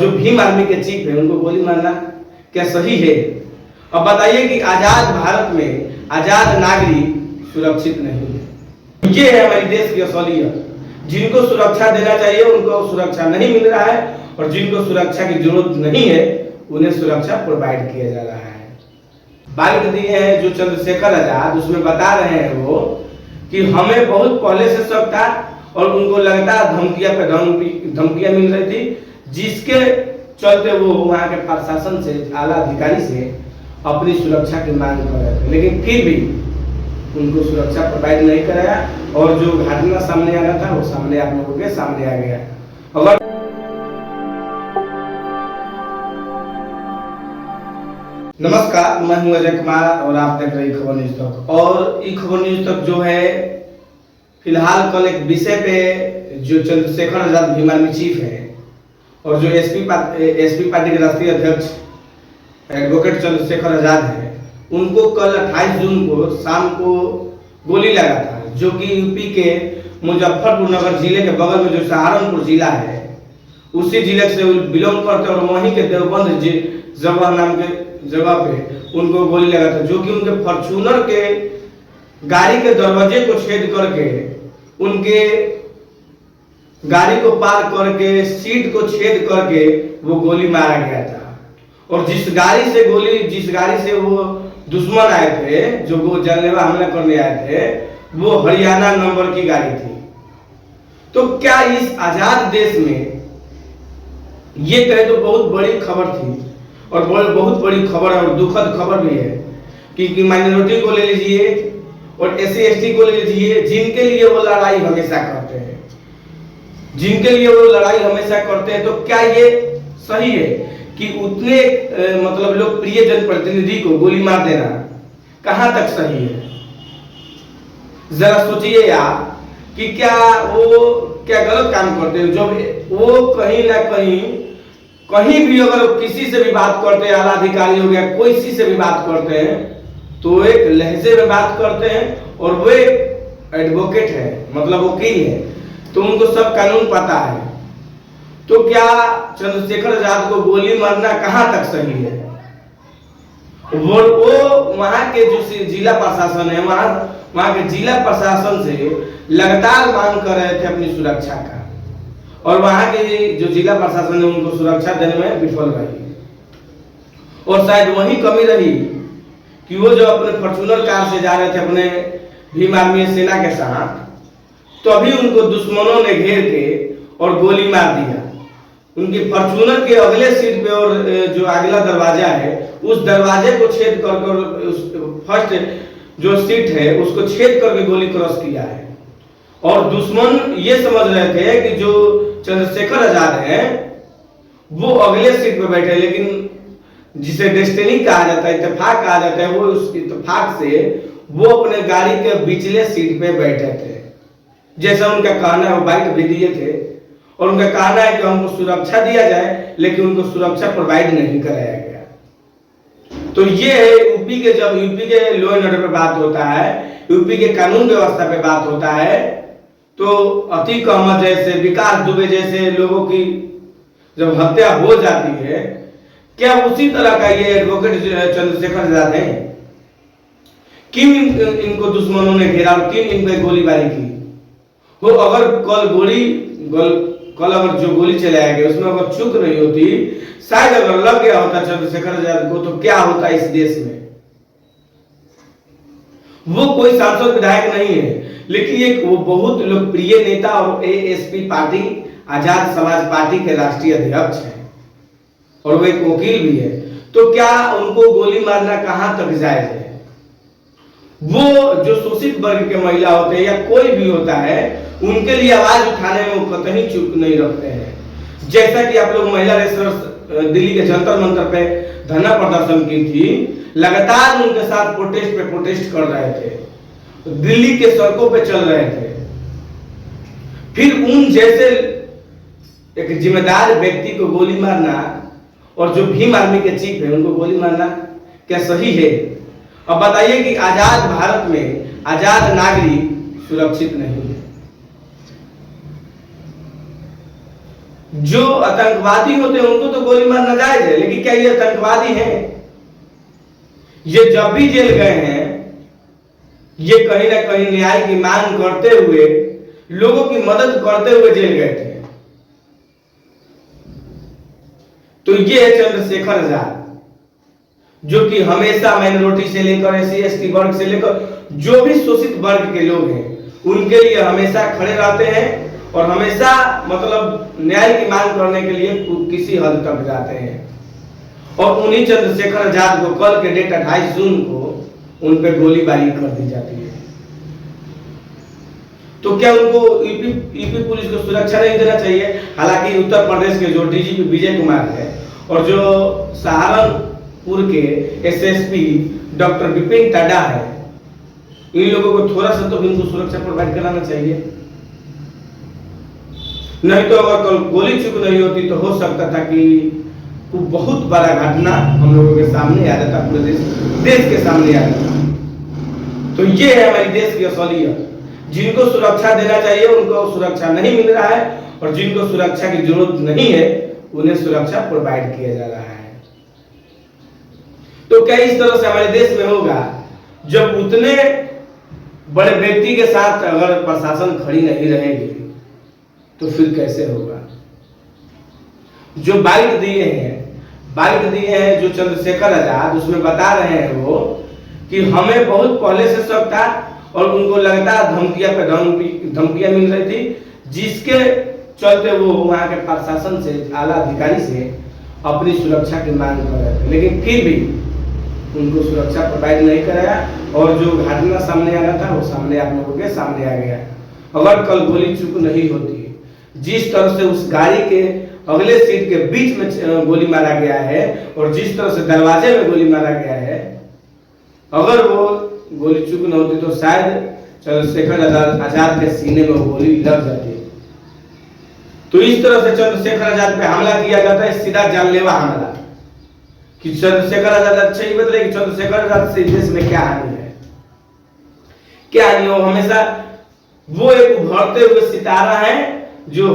जो भीम आर्मी के चीफ है उनको गोली मारना क्या सही है? अब बताइए कि आजाद भारत में आजाद नागरिक सुरक्षित नहीं है। ये है हमारे देश की असलियत। जिनको सुरक्षा देना चाहिए उनको सुरक्षा नहीं मिल रहा है और जिनको सुरक्षा की जरूरत नहीं है उन्हें सुरक्षा प्रोवाइड किया जा रहा है। बात दिए हैं जो चंद्रशेखर आजाद, उसमें बता रहे हैं वो कि हमें बहुत पहले से शक था और उनको लगता धमकियां पे धमकियां मिल रही थी, जिसके चलते वो वहां के प्रशासन से, आला अधिकारी से अपनी सुरक्षा की मांग कर रहे थे, लेकिन फिर भी उनको सुरक्षा प्रोवाइड नहीं कराया और जो घटना सामने आना था वो सामने आप लोगों के सामने आ गया। अगर नमस्कार, मैं हूं अजय कुमार और आप देख रहे हैं खबर न्यूज तक। और ये खबर न्यूज तक जो है फिलहाल कल एक विषय पे जो चंद्रशेखर आजाद भीम आर्मी चीफ है और जो एसपी पार्टी के राष्ट्रीय अध्यक्ष एडवोकेट चंद्रशेखर आजाद है, उनको कल 28 जून को शाम को गोली लगा था, जो कि यूपी के मुजफ्फरपुर नगर जिले के बगल में जो सहारनपुर जिला है उसी जिले से बिलोंग करते और वहीं के देवबंद जगह नाम के जगह पे उनको गोली लगा था, जो कि उनके फॉर्च्यूनर के गाड़ी के दरवाजे को छेद करके उनके गाड़ी को पार करके सीट को छेद करके वो गोली मारा गया था। और जिस गाड़ी से वो दुश्मन आए थे, जो वो जानलेवा हमला करने आए थे, वो हरियाणा नंबर की गाड़ी थी। तो क्या इस आजाद देश में ये कहे तो बहुत बड़ी खबर थी और बहुत बड़ी खबर और दुखद खबर भी है कि माइनॉरिटी को ले लीजिए और एससी एसटी को ले लीजिए, जिनके लिए वो लड़ाई हमेशा करते हैं, तो क्या ये सही है कि उतने मतलब लोकप्रिय जनप्रतिनिधि को गोली मार देना कहां तक सही है? जरा सोचिए आप कि क्या गलत काम करते हैं? जब वो कहीं ना कहीं भी अगर किसी से भी बात करते हैं, आला अधिकारी हो गया, कोई किसी से भी बात करते हैं तो एक लहजे में बात करते हैं और वो एक एडवोकेट है, मतलब वकील है, तो उनको सब कानून पता है। तो क्या चंद्रशेखर आजाद को गोली मारना कहां तक सही है? वो वहां के जो जिला प्रशासन है, वहां के जिला प्रशासन से लगातार मांग कर रहे थे अपनी सुरक्षा का, और वहां के जो जिला प्रशासन ने उनको सुरक्षा देने में विफल रही। और शायद वही कमी रही कि वो जो अपने फॉर्च्यूनर कार से जा रहे थे अपने भीम आर्मी सेना के साथ, तो अभी उनको दुश्मनों ने घेर के और गोली मार दिया। उनकी फॉर्च्यूनर के अगले सीट पे और जो अगला दरवाजा है उस दरवाजे को छेद कर फर्स्ट जो सीट है उसको छेद करके गोली क्रॉस किया है। और दुश्मन ये समझ रहे थे कि जो चंद्रशेखर आजाद है वो अगले सीट पे बैठे, लेकिन जिसे डेस्टिनी कहा जाता है, इत्तेफाक कहा जाता है, वो उस इत्तेफाक से वो अपने गाड़ी के पिछले सीट पे बैठे थे। जैसा उनका कहना है, वो बाइट भी दिए थे और उनका कहना है कि हमको सुरक्षा दिया जाए, लेकिन उनको सुरक्षा प्रोवाइड नहीं कराया गया। तो ये है जब यूपी के लॉ एंड ऑर्डर पे बात होता है, यूपी के कानून व्यवस्था पे बात होता है, तो अतीक अहमद जैसे, विकास दुबे जैसे लोगों की जब हत्या हो जाती है, क्या उसी तरह का ये एडवोकेट चंद्रशेखर आजाद है? क्यों इनको दुश्मनों ने घेरा और क्यों इन पे गोलीबारी की? वो अगर कल अगर जो गोली चलाया गया उसमें अगर चूक नहीं होती, शायद अगर लग गया होता चंद्रशेखर आजाद को, तो क्या होता इस देश में? वो कोई सांसद विधायक नहीं है, लेकिन एक वो बहुत लोकप्रिय नेता और ASP party, Azad Samaj party के राष्ट्रीय अध्यक्ष है और वो एक वकील भी है। तो क्या उनको गोली मारना कहां तक जायज है? वो जो शोषित वर्ग के महिला होते हैं या कोई भी होता है, उनके लिए आवाज उठाने में वो कतई चूक नहीं रखते हैं। जैसा कि आप लोग महिला रेसलर्स दिल्ली के जंतर मंतर पे धरना प्रदर्शन की थी, लगातार उनके साथ प्रोटेस्ट कर रहे थे, दिल्ली के सड़कों पे चल रहे थे। फिर उन जैसे एक जिम्मेदार व्यक्ति को गोली मारना और जो भीम आर्मी के चीफ है उनको गोली मारना क्या सही है? अब बताइए कि आजाद भारत में आजाद नागरिक सुरक्षित नहीं है। जो आतंकवादी होते हैं उनको तो गोली मारना जायज है, लेकिन क्या ये आतंकवादी हैं? ये जब भी जेल गए हैं, ये कहीं ना कहीं न्याय की मांग करते हुए, लोगों की मदद करते हुए जेल गए थे। तो ये है चंद्रशेखर आजाद, जो कि हमेशा माइनॉरिटी से लेकर SC/ST वर्ग से लेकर जो भी शोषित वर्ग के लोग हैं उनके लिए हमेशा खड़े रहते हैं, और हमेशा मतलब न्याय की मांग करने के लिए किसी हद तक जाते हैं। और उन्हीं चंद्रशेखर आजाद को कल के डेट 28 जून को उन पे गोलीबारी कर दी जाती है। तो क्या उनको यूपी पुलिस को सुरक्षा नहीं देना चाहिए? हालांकि उत्तर प्रदेश के जो DGP विजय कुमार है और जो सहारनपुर के SSP डॉक्टर विपिन टाडा है, इन लोगों को थोड़ा सा तो इनको सुरक्षा प्रोवाइड कराना चाहिए। नहीं तो अगर कल गोली चूक नहीं होती तो हो सकता था कि बहुत बड़ा घटना हम लोगों के सामने आ जाता, पूरे देश के सामने आ जाता। तो ये है हमारी देश की असलियत। जिनको सुरक्षा देना चाहिए उनको सुरक्षा नहीं मिल रहा है, और जिनको सुरक्षा की जरूरत नहीं है उन्हें सुरक्षा प्रोवाइड किया जा रहा है। तो क्या इस तरह से हमारे देश में होगा? जब उतने बड़े व्यक्ति के साथ अगर प्रशासन खड़ी नहीं रहेगी तो फिर कैसे होगा? जो बाइट दिए हैं जो चंद्रशेखर आजाद, उसमें बता रहे हैं वो कि हमें बहुत पहले से शक था और उनको लगता धमकियां मिल रही थी, जिसके चलते वो वहां के प्रशासन से, आला अधिकारी से अपनी सुरक्षा की मांग कर रहे थे, लेकिन फिर भी उनको सुरक्षा प्रोवाइड नहीं कराया। और जो घटना सामने आ रहा था वो सामने आप लोगों के सामने आ गया। अगर कल गोली चूक नहीं होती, जिस तरह से उस गाड़ी के अगले सीट के बीच में गोली मारा गया है और जिस तरह से दरवाजे में गोली मारा गया है, अगर वो गोली चूक न होती तो शायद चंद्रशेखर आजाद के सीने में गोली लग जाती। तो इस तरह से चंद्रशेखर आजाद पे हमला किया जाता है, सीधा जानलेवा हमला। कि चंद्रशेखर आजाद, अच्छा ये बताइए कि चंद्रशेखर आजाद से देश में क्या हानि है? क्या हानि हो? हमेशा वो एक उभरते हुए सितारा है जो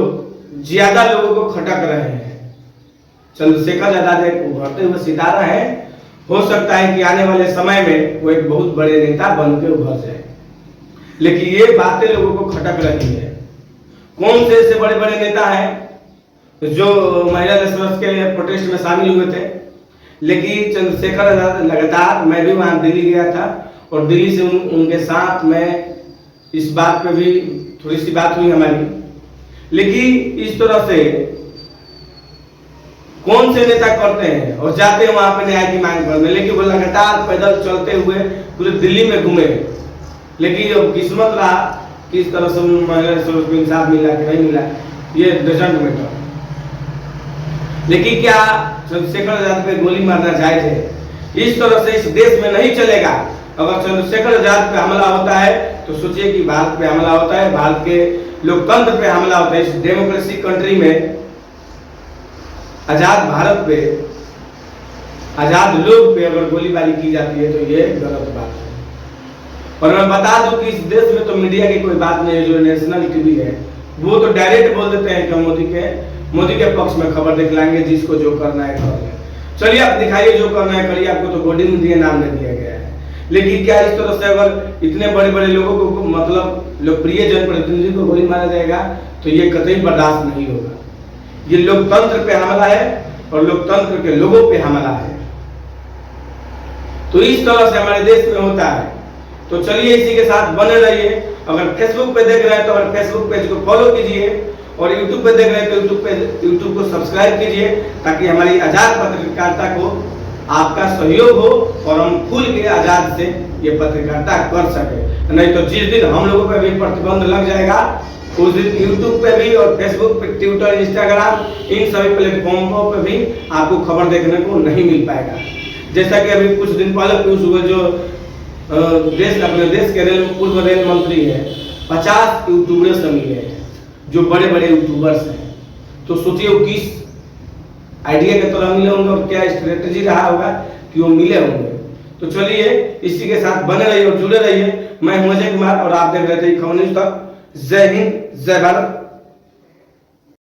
ज्यादा लोगों को खटक रहे हैं। चंद्रशेखर आजाद एक उभरते हुए सितारा है, हो सकता है कि आने वाले समय में वो एक बहुत बड़े नेता बन के उभर जाए, लेकिन ये बातें लोगों को खटक रही है। कौन से ऐसे बड़े बड़े नेता हैं जो महिला दिवस के प्रोटेस्ट में शामिल हुए थे? लेकिन चंद्रशेखर आजाद लगातार, मैं भी वहां दिल्ली गया था और दिल्ली से उनके साथ में इस बात पे भी थोड़ी सी बात हुई हमारी। लेकिन इस तरह से कौन से नेता करते हैं और जाते हैं वहां पे न्याय की मांग करने, लेकिन वो लगातार पैदल चलते हुए पूरे दिल्ली में घूमे। लेकिन जो किस्मत रहा किस तरह से महिला को इंसाफ मिला कि नहीं मिला, ये डजंट मैटर। लेकिन क्या चंद्रशेखर आजाद पे गोली मारना जायज है? इस तरह से इस देश में नहीं चलेगा। अगर चंद्रशेखर आजाद पे हमला होता है तो सोचिए कि भारत पे हमला होता है, भारत के लोकतंत्र पे हमला होता है। इस डेमोक्रेसी कंट्री में, आजाद भारत पे, आजाद लोग पे अगर गोलीबारी की जाती है तो ये गलत बात है। और मैं बता दूं कि इस देश में तो मीडिया की कोई बात नहीं है। जो नेशनल टीवी है वो तो डायरेक्ट बोल देते हैं कि मोदी के पक्ष में खबर दिखलाएंगे, जिसको जो करना है कर ले। चलिए आप दिखाइए, जो करना है करिए, आपको तो गोल्डन मीडिया नाम दे दिया गया है। लेकिन क्या इस तरह से अगर इतने बड़े बड़े लोगों को, मतलब लोकप्रिय जनप्रतिनिधि को गोली मारा जाएगा तो ये कतई बर्दाश्त नहीं होगा। ये लोकतंत्र पे हमला है और लोकतंत्र के लोगों पे हमला है। तो इस तरह से हमारे देश में होता है। तो चलिए इसी के साथ बने रहिए। अगर फेसबुक पे देख रहे हैं तो अगर फेसबुक पेज को फॉलो कीजिए, और यूट्यूब पे देख रहे हैं तो यूट्यूब को सब्सक्राइब कीजिए, ताकि हमारी आजाद पत्रकारिता को आपका सहयोग हो और हम खुल के आजाद से ये पत्रकारिता कर सके। नहीं तो जिस दिन हम लोगों पे भी प्रतिबंध लग जाएगा उस दिन यूट्यूब पे भी और फेसबुक पे, ट्विटर, इंस्टाग्राम, इन सभी प्लेटफॉर्मों पे भी आपको खबर देखने को नहीं मिल पाएगा। जैसा कि अभी कुछ दिन पहले पीयूष गोयल जो अपने देश के पूर्व रेल मंत्री है, 50 यूट्यूबरों से मिले हैं जो बड़े बड़े यूट्यूबर्स हैं। तो सोचिए वो किस आइडिया के तरह मिले होंगे और क्या स्ट्रेटेजी रहा होगा कि वो मिले होंगे। तो चलिए इसी के साथ बने रहिए और जुड़े रहिए। मैं हूं अजय कुमार और आप देख रहे थे खबर न्यूज़ तक। जय हिंद, जय भारत।